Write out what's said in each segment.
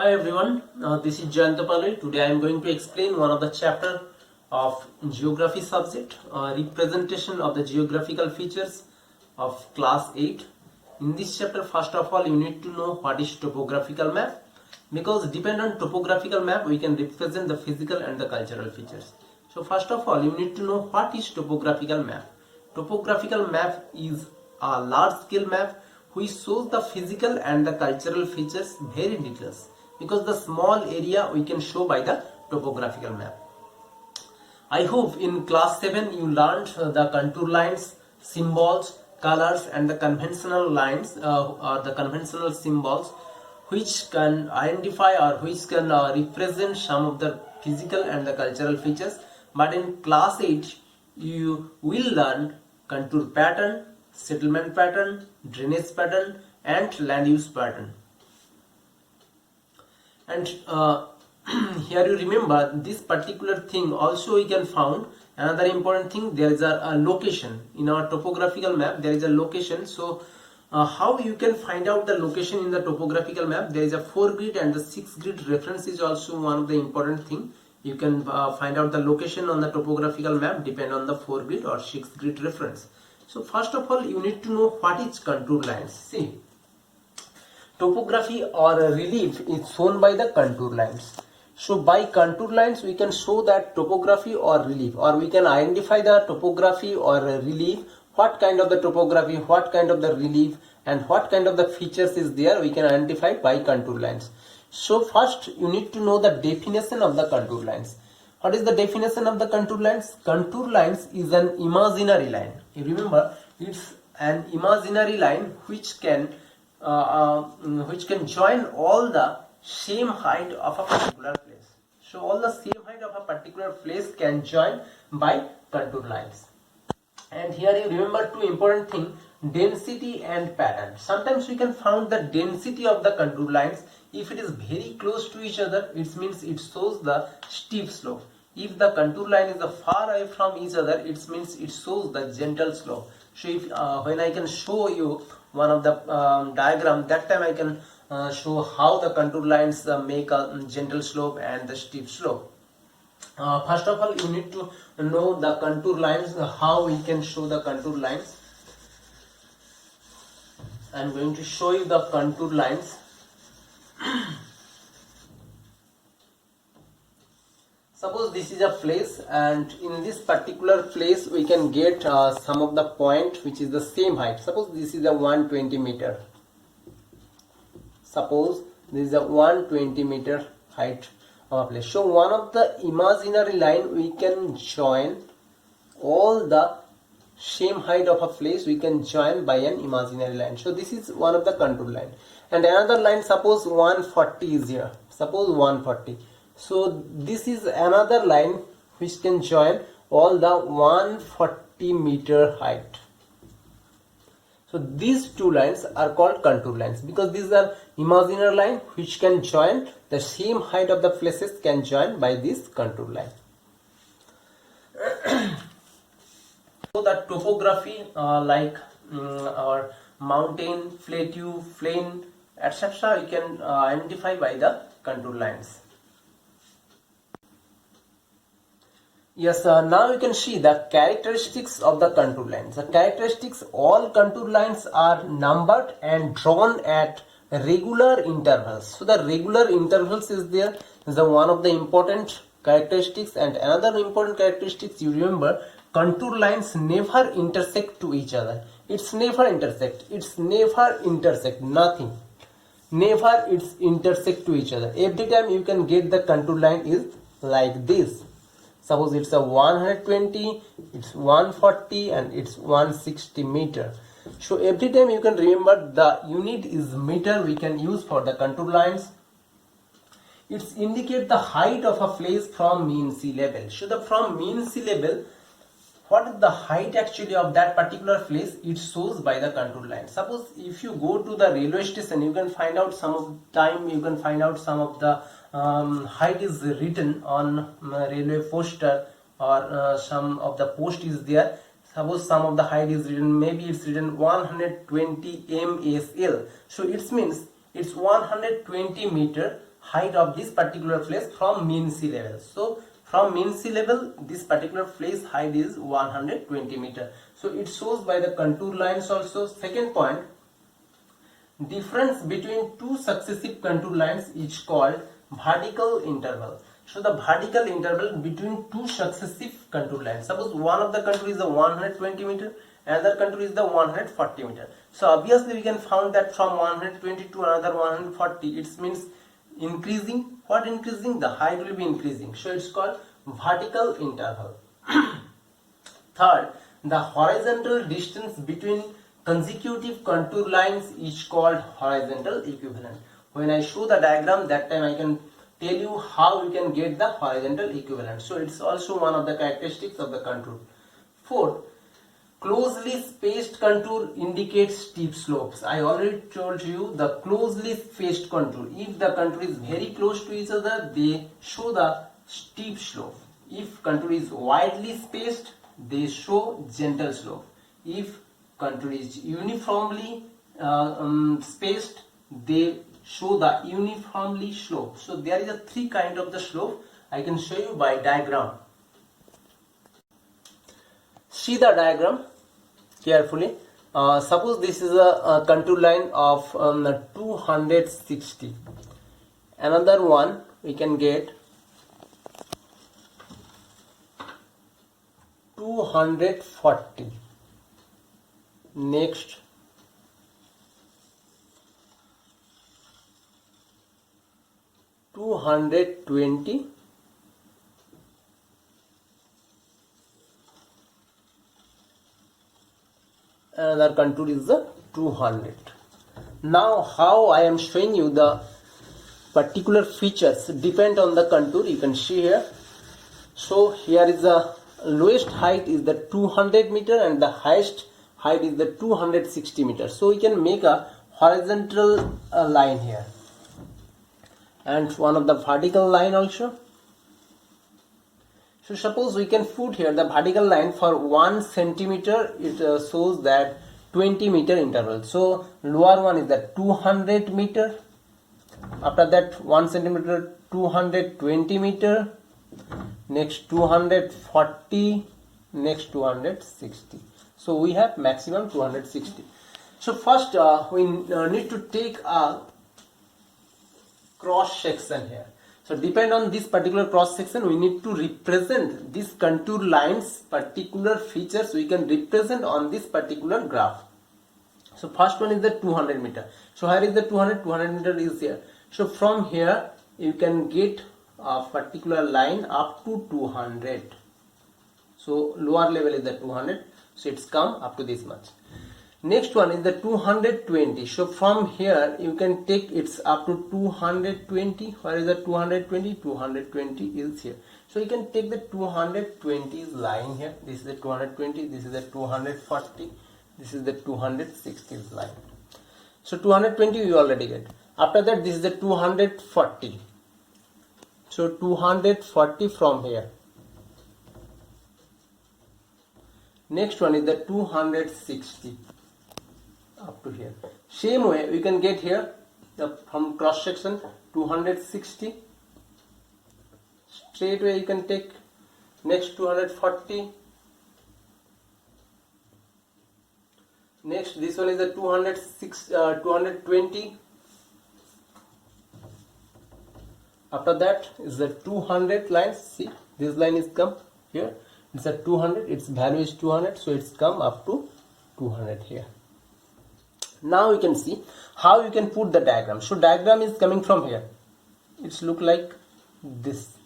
Hi everyone, this is Jayantapali. Today I am going to explain one of the chapter of geography subject, representation of the geographical features of class 8. In this chapter, first of all, you need to know what is topographical map, because depend on topographical map we can represent the physical and the cultural features. So first of all, you need to know what is topographical map. Topographical map is a large scale map which shows the physical and the cultural features very details, because the small area we can show by the topographical map. I hope in class 7 you learned the contour lines, symbols, colors and the conventional lines or the conventional symbols which can identify or which can represent some of the physical and the cultural features. But in class 8 you will learn contour pattern, settlement pattern, drainage pattern and land use pattern. And here you remember this particular thing also we can found another important thing. There is a location in our topographical map. There is a location. So how you can find out the location in the topographical map? There is a 4 grid and the 6 grid reference is also one of the important thing. You can find out the location on the topographical map depend on the 4 grid or 6 grid reference. So first of all you need to know what is contour lines. See, topography or relief is shown by the contour lines. So by contour lines we can show that topography or relief, or we can identify the topography or relief, what kind of the topography, what kind of the relief and what kind of the features is there, we can identify by contour lines. So first you need to know the definition of the contour lines. What is the definition of the contour lines? Contour lines is an imaginary line. You remember, it's an imaginary line which can join all the same height of a particular place. So all the same height of a particular place can join by contour lines. And here you remember two important things, density and pattern. Sometimes we can find the density of the contour lines. If it is very close to each other, it means it shows the steep slope. If the contour line is far away from each other, it means it shows the gentle slope. So if when I can show you one of the diagram, that time I can show how the contour lines make a gentle slope and the steep slope. First of all, you need to know the contour lines, how we can show the contour lines. I am going to show you the contour lines. Suppose this is a place, and in this particular place we can get some of the point which is the same height. Suppose this is a 120 meter. Suppose this is a 120 meter height of a place. So one of the imaginary line we can join all the same height of a place, we can join by an imaginary line. So this is one of the contour line. And another line, suppose 140 is here. Suppose 140. So this is another line which can join all the 140 meter height. So these two lines are called contour lines, because these are imaginary line which can join the same height of the places, can join by this contour line. So the topography like our mountain, plateau, plain, etc. we can identify by the contour lines. Yes, now you can see the characteristics of the contour lines. The characteristics, all contour lines are numbered and drawn at regular intervals. So the regular intervals is there, is the one of the important characteristics. And another important characteristics, you remember, contour lines never intersect to each other. It's never intersect. It's never intersect. Nothing. Never it's intersect to each other. Every time you can get the contour line is like this. Suppose it's a 120, it's 140 and it's 160 meter. So every time you can remember the unit is meter we can use for the contour lines. It's indicate the height of a place from mean sea level. So the from mean sea level, what is the height actually of that particular place, it shows by the contour line. Suppose if you go to the railway station, you can find out some of time, you can find out some of the height is written on railway poster, or some of the post is there. Suppose some of the height is written, maybe it's written 120 MSL. So it means it's 120 meter height of this particular place from mean sea level. So from mean sea level, this particular place height is 120 meter. So it shows by the contour lines also. Second point, difference between two successive contour lines is called vertical interval. So the vertical interval between two successive contour lines. Suppose one of the contour is the 120 meter, another contour is the 140 meter. So obviously we can find that from 120 to another 140, it means increasing. What increasing? The height will be increasing. So it's called vertical interval. Third, the horizontal distance between consecutive contour lines is called horizontal equivalent. When I show the diagram, that time I can tell you how you can get the horizontal equivalent. So it's also one of the characteristics of the contour. Fourth, closely spaced contour indicates steep slopes. I already told you the closely spaced contour. If the contour is very close to each other, they show the steep slope. If contour is widely spaced, they show gentle slope. If contour is uniformly spaced, they show the uniformly slope. So there is a three kind of the slope. I can show you by diagram. See the diagram carefully. Suppose this is a contour line of 260. Another one we can get 240. Next 220. Another contour is the 200. Now how I am showing you the particular features depend on the contour. You can see here. So here is the lowest height is the 200 meter and the highest height is the 260 meters. So we can make a horizontal line here and one of the vertical line also. So suppose we can put here the vertical line for 1 centimeter. It shows that 20 meter interval. So lower one is the 200 meter. After that 1 centimeter 220 meter. Next 240. Next 260. So we have maximum 260. So first we need to take a cross section here. So depend on this particular cross section, we need to represent this contour lines, particular features we can represent on this particular graph. So first one is the 200 meter. So here is the 200 meter is here. So from here you can get a particular line up to 200. So lower level is the 200. So it's come up to this much. Next one is the 220. So from here you can take it's up to 220. Where is the 220? 220 is here. So you can take the 220 line here. This is the 220. This is the 240. This is the 260 line. So 220 you already get. After that this is the 240. So 240 from here. Next one is the 260. Up to here. Same way we can get here from cross section 260. Straight way you can take next 240. Next this one is the 220. After that is the 200 line. See this line is come here. It's a 200. Its value is 200. So it's come up to 200 here. Now you can see how you can put the diagram. So diagram is coming from here. It's look like this.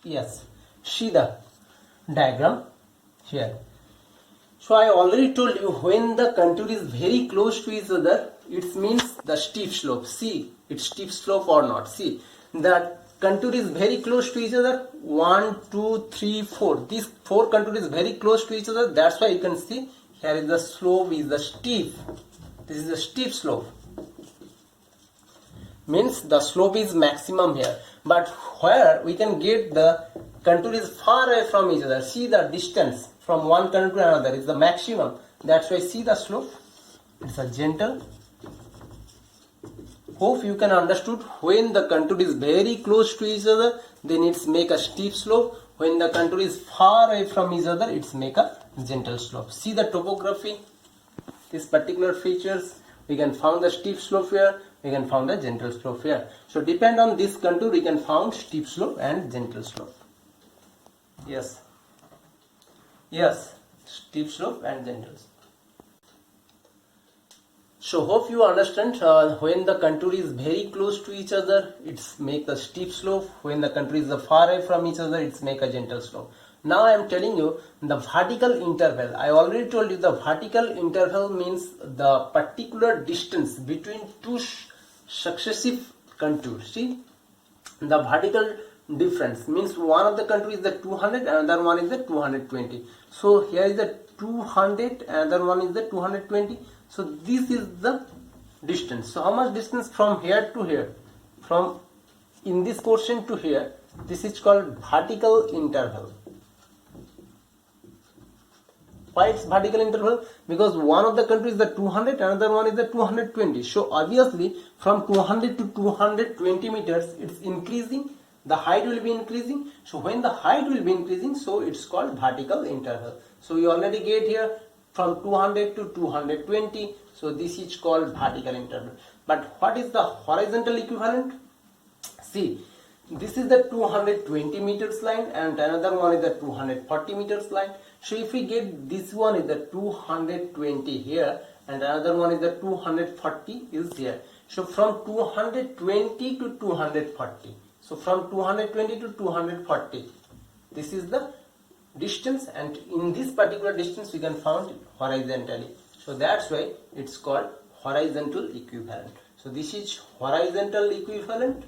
Yes. See the diagram here. So I already told you when the contour is very close to each other, it means the steep slope. See it's steep slope or not. See the contour is very close to each other. 1, 2, 3, 4. These 4 contour is very close to each other. That's why you can see here is the slope is the steep. This is the steep slope. Means the slope is maximum here. But where we can get the contour is far away from each other. See the distance from one contour to another is the maximum. That's why see the slope. It's a gentle Hope you can understood. When the contour is very close to each other, then it's make a steep slope. When the contour is far away from each other, it's make a gentle slope. See the topography, these particular features. We can found the steep slope here, we can found the gentle slope here. So depend on this contour, we can found steep slope and gentle slope. Yes, steep slope and gentle slope. So hope you understand. When the contour is very close to each other, it's make a steep slope. When the contour is far away from each other, it's make a gentle slope. Now I am telling you the vertical interval. I already told you the vertical interval means the particular distance between two successive contours. See, the vertical difference means one of the contour is the 200, another one is the 220. So here is the 200, another one is the 220. So this is the distance. So how much distance from here to here? From in this portion to here, this is called vertical interval. Why it's vertical interval? Because one of the contour is the 200, another one is the 220. So obviously from 200 to 220 meters, it's increasing. The height will be increasing. So when the height will be increasing, so it's called vertical interval. So you already get here from 200 to 220. So this is called vertical interval. But what is the horizontal equivalent? See, this is the 220 meters line and another one is the 240 meters line. So if we get this one is the 220 here and another one is the 240 is here. So from 220 to 240. So from 220 to 240, this is the distance, and in this particular distance we can found horizontally. So that's why it's called horizontal equivalent. So this is horizontal equivalent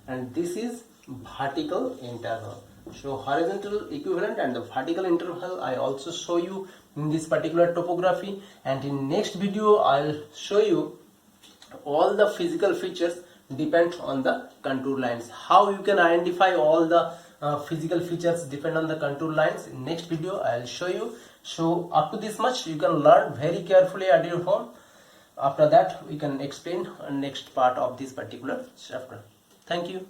and this is vertical interval. So horizontal equivalent and the vertical interval I also show you in this particular topography, and in next video I'll show you all the physical features depend on the contour lines. How you can identify all the physical features depend on the contour lines. In next video I'll show you. So up to this much you can learn very carefully at your home. After that we can explain next part of this particular chapter. Thank you.